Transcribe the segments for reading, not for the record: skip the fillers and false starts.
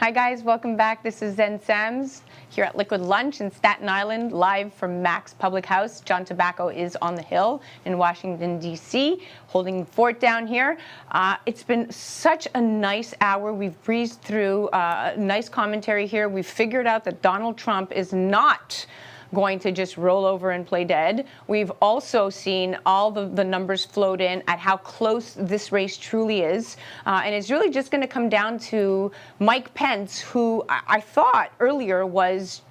Hi guys, welcome back. This is Zen Sams here at Liquid Lunch in Staten Island, live from Mac's Public House. John Tobacco is on the Hill in Washington, D.C., holding fort down here. It's been such a nice hour. We've breezed through nice commentary here. We've figured out that Donald Trump is not going to just roll over and play dead. We've also seen all the numbers float in at how close this race truly is. And it's really just going to come down to Mike Pence, who I thought earlier was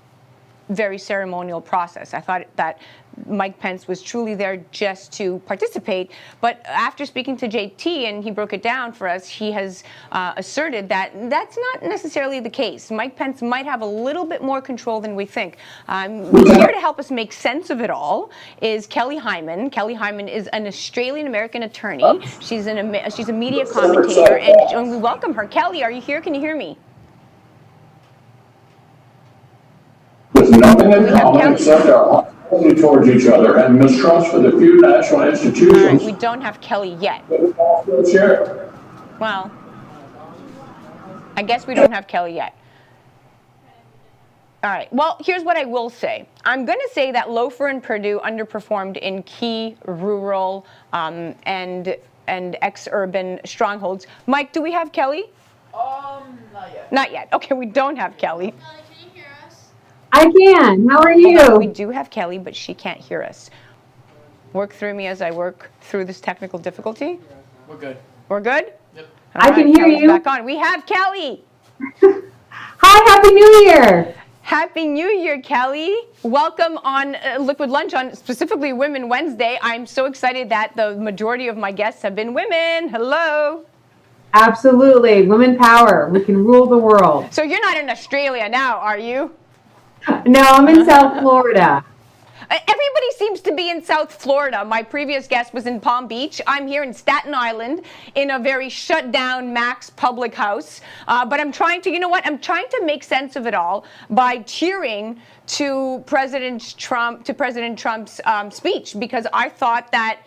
very ceremonial process. I thought that Mike Pence was truly there just to participate. But after speaking to JT, and he broke it down for us, he has asserted that that's not necessarily the case. Mike Pence might have a little bit more control than we think. Here to help us make sense of it all is Kelly Hyman. Kelly Hyman is an Australian-American attorney. She's a media commentator, and we welcome her. Kelly, are you here? Can you hear me? With nothing in common except our hostility towards each other and mistrust for the few national institutions. All right, we don't have Kelly yet. Well, I guess we don't have Kelly yet. All right. Well, here's what I will say. I'm going to say that Loafer and Purdue underperformed in key rural and ex-urban strongholds. Mike, do we have Kelly? Not yet. Not yet. Okay, we don't have Kelly. I can. How are you? We do have Kelly, but she can't hear us. Work through me as I work through this technical difficulty. We're good. We're good? Yep. I can hear Kelly's you. Back on. We have Kelly. Hi, Happy New Year. Happy New Year, Kelly. Welcome on Liquid Lunch on specifically Women Wednesday. I'm so excited that the majority of my guests have been women. Hello. Absolutely. Women power. We can rule the world. So you're not in Australia now, are you? No, I'm in South Florida. Everybody seems to be in South Florida. My previous guest was in Palm Beach. I'm here in Staten Island in a very shut down Mac's Public House. But I'm trying to, you know what? I'm trying to make sense of it all by cheering to President Trump's speech, because I thought that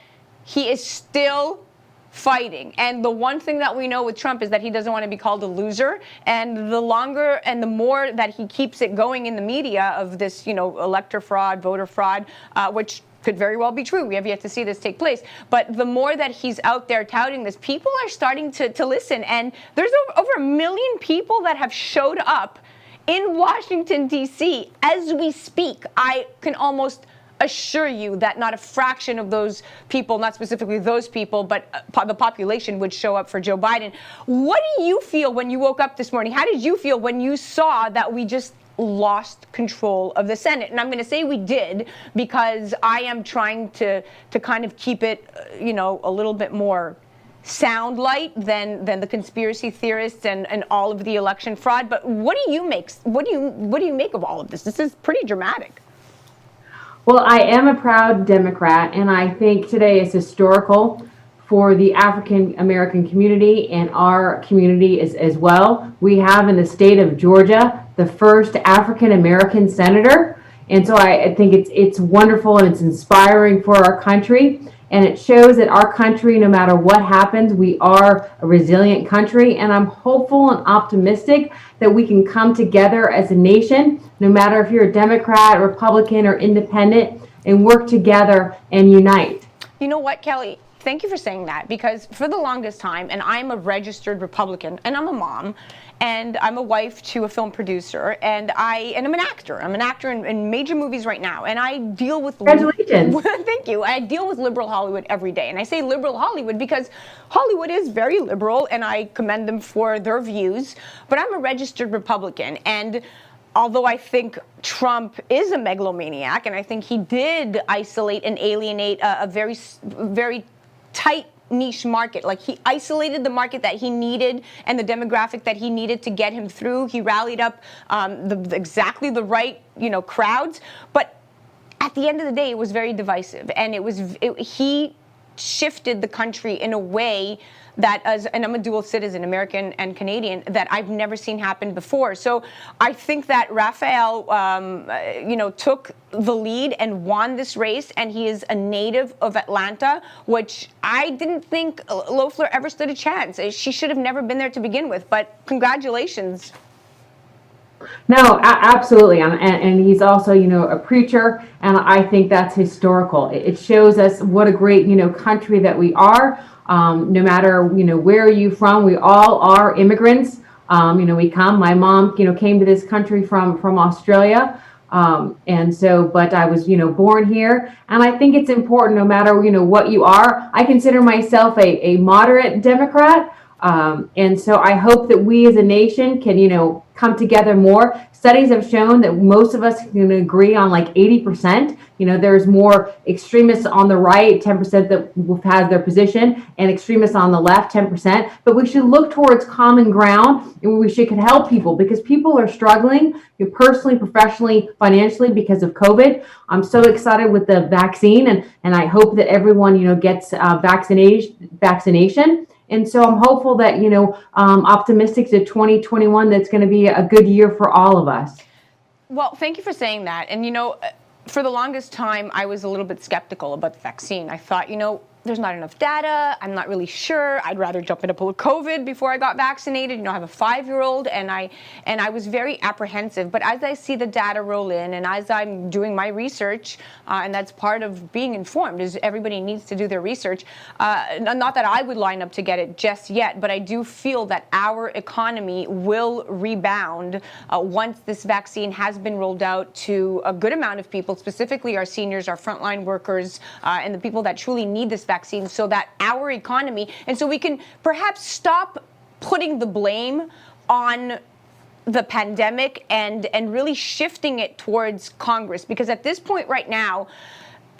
he is still fighting. And the one thing that we know with Trump is that he doesn't want to be called a loser. And the longer and the more that he keeps it going in the media of this, elector fraud, voter fraud, which could very well be true. We have yet to see this take place. But the more that he's out there touting this, people are starting to listen. And there's over 1 million people that have showed up in Washington, D.C. as we speak. I can almost assure you that not a fraction of those people, not specifically those people, but the population would show up for Joe Biden. What do you feel when you woke up this morning? How did you feel when you saw that we just lost control of the Senate? And I'm going to say we did because I am trying to kind of keep it, a little bit more sound light than the conspiracy theorists and all of the election fraud. But what do you make of all of this? This is pretty dramatic. Well, I am a proud Democrat, and I think today is historical for the African American community and our community as well. We have in the state of Georgia the first African American senator, and so I think it's wonderful and it's inspiring for our country. And it shows that our country, no matter what happens, we are a resilient country. And I'm hopeful and optimistic that we can come together as a nation, no matter if you're a Democrat, Republican, or independent, and work together and unite. You know what, Kelly? Thank you for saying that, because for the longest time, and I'm a registered Republican, and I'm a mom, and I'm a wife to a film producer, and I'm an actor. I'm an actor in major movies right now, and I deal with Congratulations. Thank you. I deal with liberal Hollywood every day, and I say liberal Hollywood because Hollywood is very liberal, and I commend them for their views. But I'm a registered Republican, and although I think Trump is a megalomaniac, and I think he did isolate and alienate a very, very tight niche market. Like, he isolated the market that he needed and the demographic that he needed to get him through. He rallied up exactly the right, crowds. But at the end of the day, it was very divisive, and he shifted the country in a way that, and I'm a dual citizen, American and Canadian, that I've never seen happen before. So I think that Raphael, took the lead and won this race, and he is a native of Atlanta, which I didn't think Loeffler ever stood a chance. She should have never been there to begin with, but congratulations. No, absolutely. And he's also, a preacher. And I think that's historical. It shows us what a great, country that we are. No matter, where are you from, we all are immigrants. We come, my mom, came to this country from Australia. And so, but I was, born here. And I think it's important, no matter, what you are. I consider myself a moderate Democrat. And so I hope that we as a nation can, come together more. Studies have shown that most of us can agree on like 80%. There's more extremists on the right, 10% that has their position, and extremists on the left, 10%. But we should look towards common ground, and we should help people, because people are struggling, personally, professionally, financially, because of COVID. I'm so excited with the vaccine, and I hope that everyone, gets vaccination. And so I'm hopeful that, optimistic to 2021, that's going to be a good year for all of us. Well, thank you for saying that. And, for the longest time, I was a little bit skeptical about the vaccine. I thought, there's not enough data. I'm not really sure. I'd rather jump in a pool of COVID before I got vaccinated. I have a 5-year-old, and I was very apprehensive. But as I see the data roll in, and as I'm doing my research, and that's part of being informed, is everybody needs to do their research. Not that I would line up to get it just yet, but I do feel that our economy will rebound once this vaccine has been rolled out to a good amount of people, specifically our seniors, our frontline workers, and the people that truly need this vaccine, so that our economy, and so we can perhaps stop putting the blame on the pandemic and really shifting it towards Congress, because at this point right now,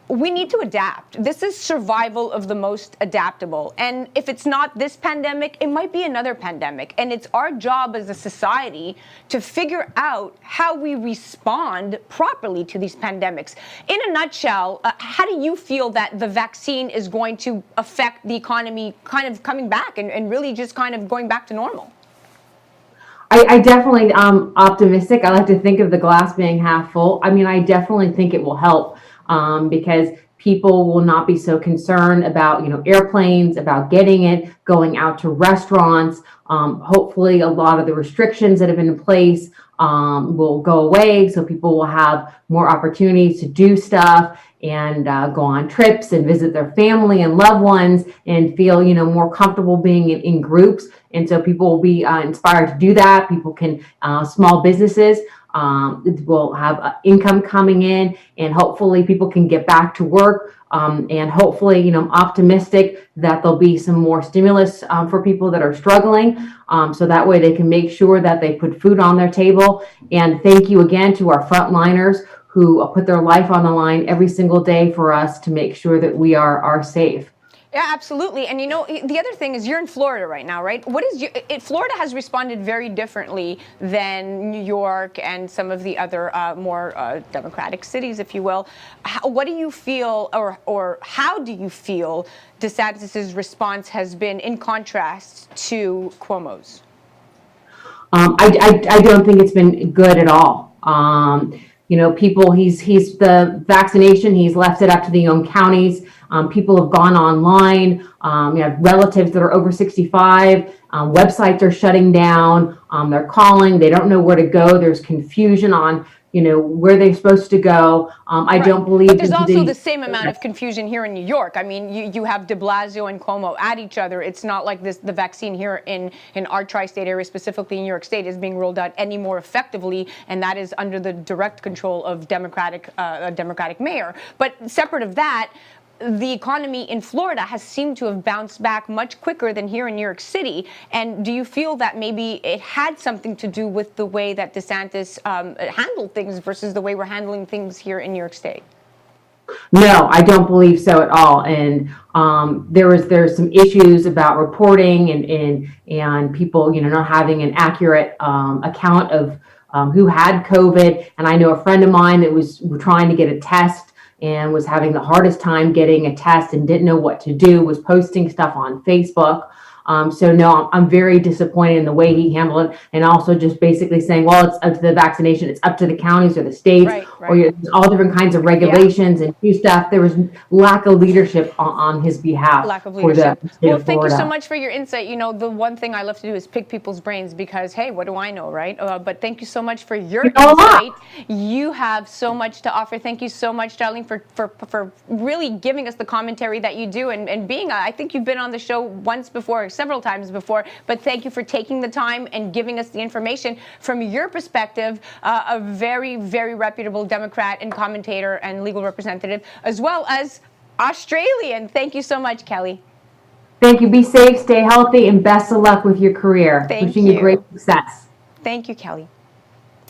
we need to adapt. This is survival of the most adaptable. And if it's not this pandemic, it might be another pandemic. And it's our job as a society to figure out how we respond properly to these pandemics. In a nutshell, how do you feel that the vaccine is going to affect the economy kind of coming back and really just kind of going back to normal? I definitely optimistic. I like to think of the glass being half full. I definitely think it will help. Because people will not be so concerned about, airplanes, about getting it, going out to restaurants. Hopefully, a lot of the restrictions that have been in place will go away, so people will have more opportunities to do stuff and go on trips and visit their family and loved ones and feel, more comfortable being in groups. And so people will be inspired to do that. People can, small businesses will have income coming in, and hopefully people can get back to work. And hopefully, I'm optimistic that there'll be some more stimulus for people that are struggling. So that way they can make sure that they put food on their table. And thank you again to our frontliners who put their life on the line every single day for us to make sure that we are safe. Yeah, absolutely. And the other thing is, you're in Florida right now, right? Florida has responded very differently than New York and some of the other more democratic cities, if you will. What do you feel, or how do you feel DeSantis's response has been in contrast to Cuomo's? I don't think it's been good at all. People, he's the vaccination, he's left it up to the own counties. People have gone online. You have relatives that are over 65. Websites are shutting down. They're calling. They don't know where to go. There's confusion on, where they're supposed to go. I don't believe. But there's also the same amount of confusion here in New York. You have de Blasio and Cuomo at each other. It's not like the vaccine here in our tri-state area, specifically in New York State, is being rolled out any more effectively, and that is under the direct control of a Democratic mayor. But separate of that, the economy in Florida has seemed to have bounced back much quicker than here in New York City. And do you feel that maybe it had something to do with the way that DeSantis handled things versus the way we're handling things here in New York State? No, I don't believe so at all. And there's some issues about reporting and people, not having an accurate account of who had COVID. And I know a friend of mine that was trying to get a test and was having the hardest time getting a test and didn't know what to do, was posting stuff on Facebook. So no, I'm very disappointed in the way he handled it, and also just basically saying, well, it's up to the vaccination, it's up to the counties or the states, or there's all different kinds of regulations and new stuff. There was lack of leadership on his behalf. Lack of leadership. Well, thank you so much for your insight. The one thing I love to do is pick people's brains because, hey, what do I know, right? But thank you so much for your insight. You have so much to offer. Thank you so much, Darlene, for really giving us the commentary that you do and being, I think you've been on the show once before, several times before, but thank you for taking the time and giving us the information from your perspective, a very, very reputable Democrat and commentator and legal representative, as well as Australian. Thank you so much, Kelly. Thank you. Be safe, stay healthy, and best of luck with your career. Wishing you great success. Thank you, Kelly.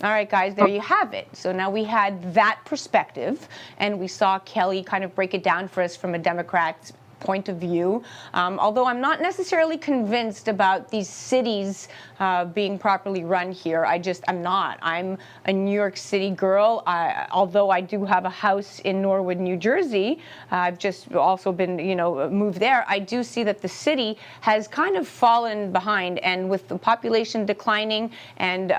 All right, guys, there you have it. So now we had that perspective, and we saw Kelly kind of break it down for us from a Democrat's point of view. Although I'm not necessarily convinced about these cities being properly run here. I'm not. I'm a New York City girl. Although I do have a house in Norwood, New Jersey, I've just also been, moved there. I do see that the city has kind of fallen behind, and with the population declining and,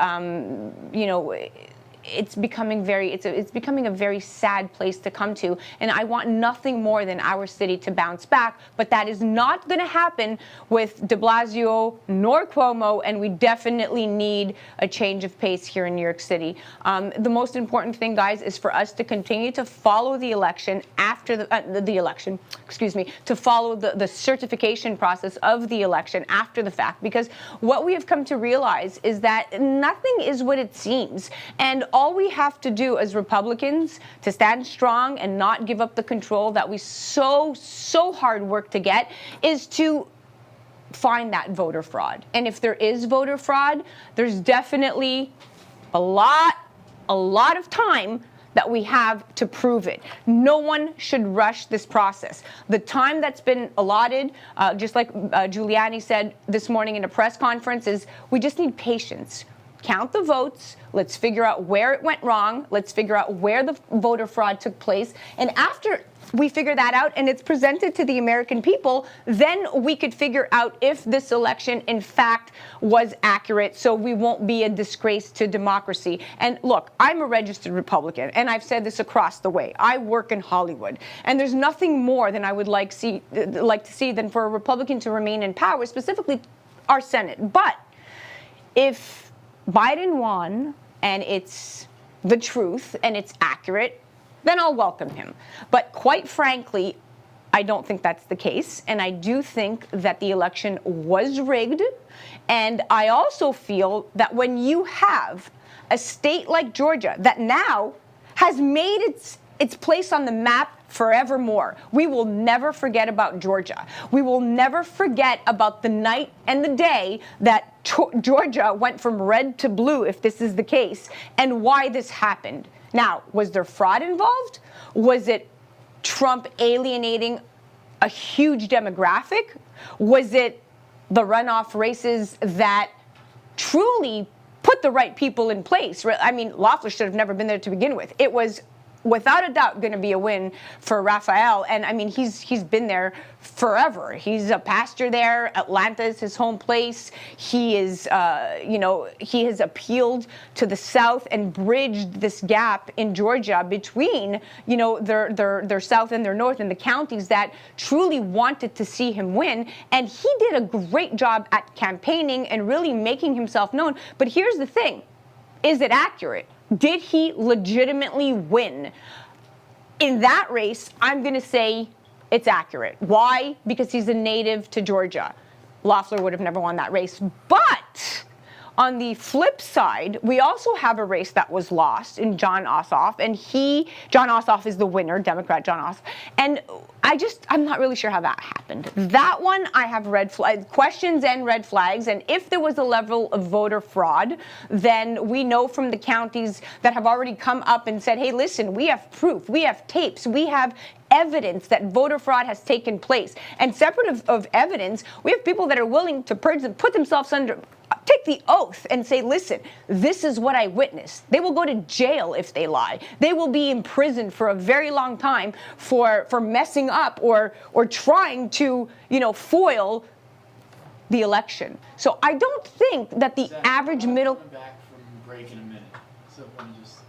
it's becoming it's becoming a very sad place to come to, and I want nothing more than our city to bounce back, but that is not going to happen with de Blasio nor Cuomo, and we definitely need a change of pace here in New York City. The most important thing, guys, is for us to continue to follow the election after the election, to follow the certification process of the election after the fact, because what we have come to realize is that nothing is what it seems, and all we have to do as Republicans to stand strong and not give up the control that we so hard work to get is to find that voter fraud. And if there is voter fraud, there's definitely a lot of time that we have to prove it. No one should rush this process. The time that's been allotted, just like Giuliani said this morning in a press conference, is we just need patience. Count the votes. Let's figure out where it went wrong. Let's figure out where the voter fraud took place. And after we figure that out and it's presented to the American people, then we could figure out if this election, in fact, was accurate, so we won't be a disgrace to democracy. And look, I'm a registered Republican, and I've said this across the way. I work in Hollywood, and there's nothing more than I would like to see than for a Republican to remain in power, specifically our Senate. But if Biden won and it's the truth and it's accurate, then I'll welcome him. But quite frankly, I don't think that's the case. And I do think that the election was rigged. And I also feel that when you have a state like Georgia that now has made its place on the map forevermore. We will never forget about Georgia. We will never forget about the night and the day that Georgia went from red to blue, if this is the case, and why this happened. Now, was there fraud involved? Was it Trump alienating a huge demographic? Was it the runoff races that truly put the right people in place? I mean, Loeffler should have never been there to begin with. It was without a doubt going to be a win for Raphael. And I mean, he's been there forever. He's a pastor there. Atlanta is his home place. He is, he has appealed to the South and bridged this gap in Georgia between, their South and their North and the counties that truly wanted to see him win. And he did a great job at campaigning and really making himself known. But here's the thing. Is it accurate? Did he legitimately win? In that race, I'm going to say it's accurate. Why? Because he's a native to Georgia. Loeffler would have never won that race. But on the flip side, we also have a race that was lost in Jon Ossoff, and Jon Ossoff is the winner, Democrat Jon Ossoff. And I'm not really sure how that happened. That one, I have questions and red flags. And if there was a level of voter fraud, then we know from the counties that have already come up and said, hey, listen, we have proof, we have tapes, we have evidence that voter fraud has taken place. And separate of evidence, we have people that are willing to put themselves under, take the oath and say, listen, this is what I witnessed. They will go to jail if they lie. They will be imprisoned for a very long time for messing up or trying to, foil the election. So I don't think that the Zach, average I'm middle... coming back from break in a minute. So let me just